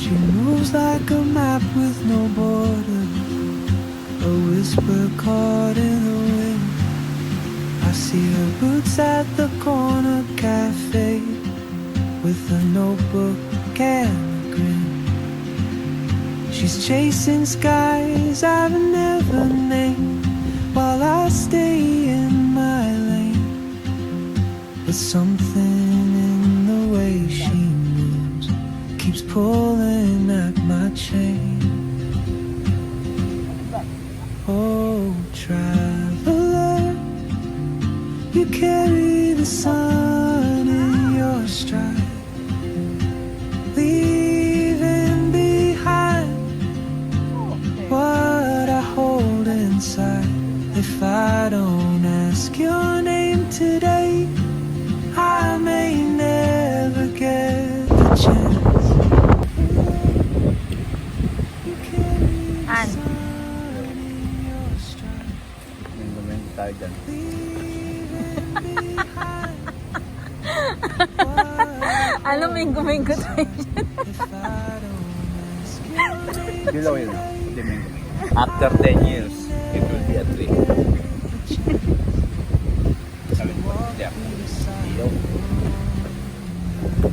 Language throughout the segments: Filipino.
She moves like a map with no borders, a whisper caught in the wind. I see her boots at the corner cafe with a notebook and a grin. She's chasing skies I've never named while I stay in my lane. But something in the way she moves keeps pulling at my chain. Oh, traveler, you carry the sun in your stride, leaving behind what I hold inside. If I don't ask your name today, I may never get the chance. You carry the An. sun in your stride, Nagmamen tayo dyan. leaving behind Alam mo yung gumingo tayo dyan. if I don't ask your name. Dilaw yun. After 10 years, it will be a tree. Sabi mo, yeah. Dilaw.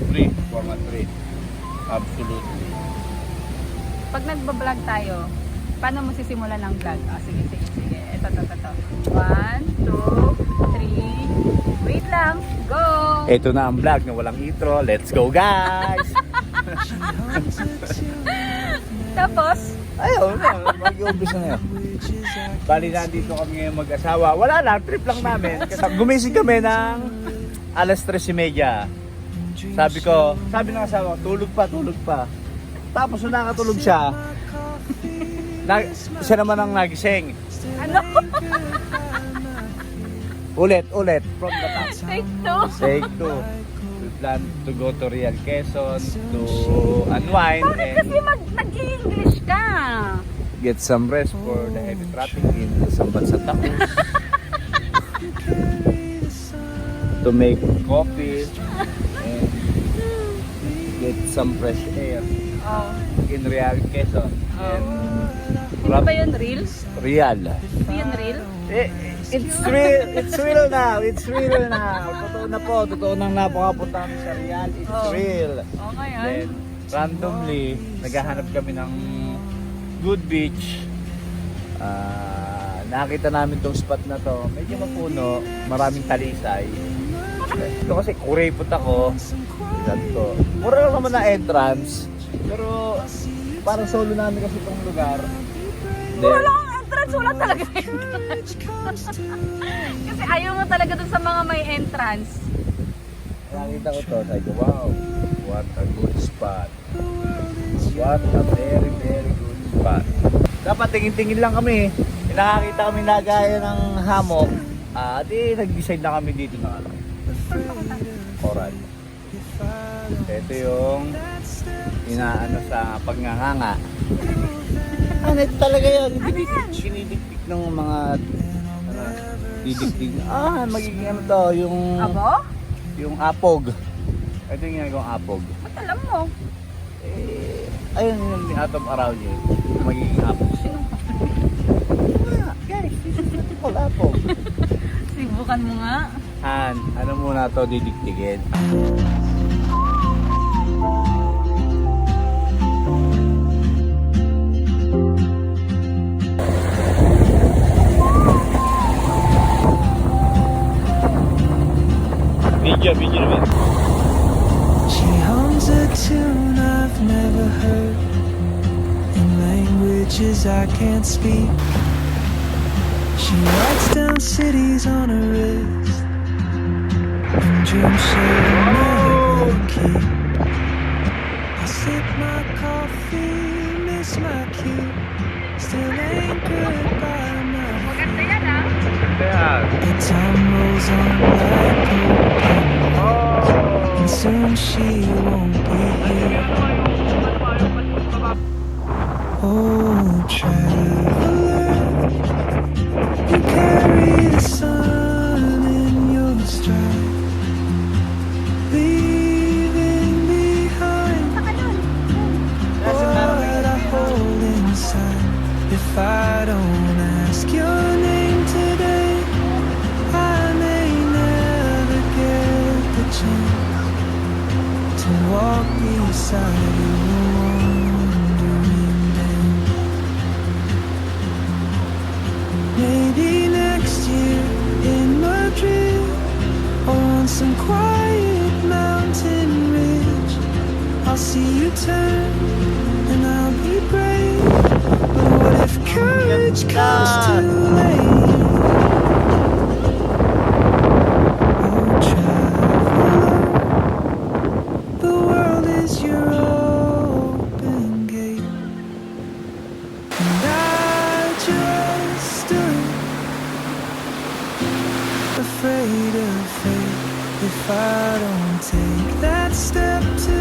Tree, form a tree. Absolutely. Pag nagbablog tayo, paano mo sisimulan ng vlog? Sige. Ito. 1, 2, 3. Wait lang. Go! Ito na ang vlog na walang intro. Let's go, guys! Tapos, Ayaw na, mag-umpisa na yun. Bali nandito kami ngayon mag-asawa. Wala lang, trip lang namin. Kasi gumising kami ng alas 3:30. Sabi ng asawa, tulog pa. Tapos nung nakatulog siya, siya naman ang nagising. ano? Ulit, from the top. Take 2. Take 2. We plan to go to Real Quezon to unwind Bakit and kasi nag-i-English ka? get some rest for the heavy traffic in Sambat sa Tacos. To make coffee and get some fresh air Oh. in Real Quezon. And Hindi ba yun real? Real. Hindi yun real? It's real now. Totoo nang napakapunta kami sa Real. It's Oh. real. Oo nga yan. Then, randomly, naghahanap kami ng good beach. Nakita namin tong spot na to. Medyo mapuno, maraming talisay. Ito kasi kuripot ako. Sabi ko, mura lang naman na entrance. Pero parang solo namin kasi itong lugar. Wala kang entrance, wala talaga entrance. Kasi ayaw mo talaga dun sa mga may entrance. Nakita ko to, sabi ko, wow, what a good spot. What a very, very good spot. Dapat tingin-tingin lang kami. Nakakita kami na gaya ng hammock. Di nag-decide na kami dito na coral. Ito yung inaano sa pagnganganga. Ito talaga yun. Dinidikdik ng mga didikdik. Magiging ano to, yung Abo? yung apog. Ito yung ginagawang apog. Ba't alam mo? Ayun yung atom around you. Magiging apog. Guys, this is called apog. Sibukan mo nga. Ano muna to didikdigin. Video naman. She hums a tune I've never heard in languages I can't speak. She writes down cities on her wrist and dreams she'll never keep. I sip my coffee, miss my cue, still ain't goodbye my Maganda yan ah. Kaya, The time rolls on like and soon she won't be here. Oh, traveler, you carry the sun in your stride, leaving behind inside you were wondering then. Maybe next year in Madrid or on some quiet mountain ridge, I'll see you turn and I'll be brave. But what if courage comes too late? Oh, traveler, the world is your open gate, and I just stood afraid of fate if I don't take that step to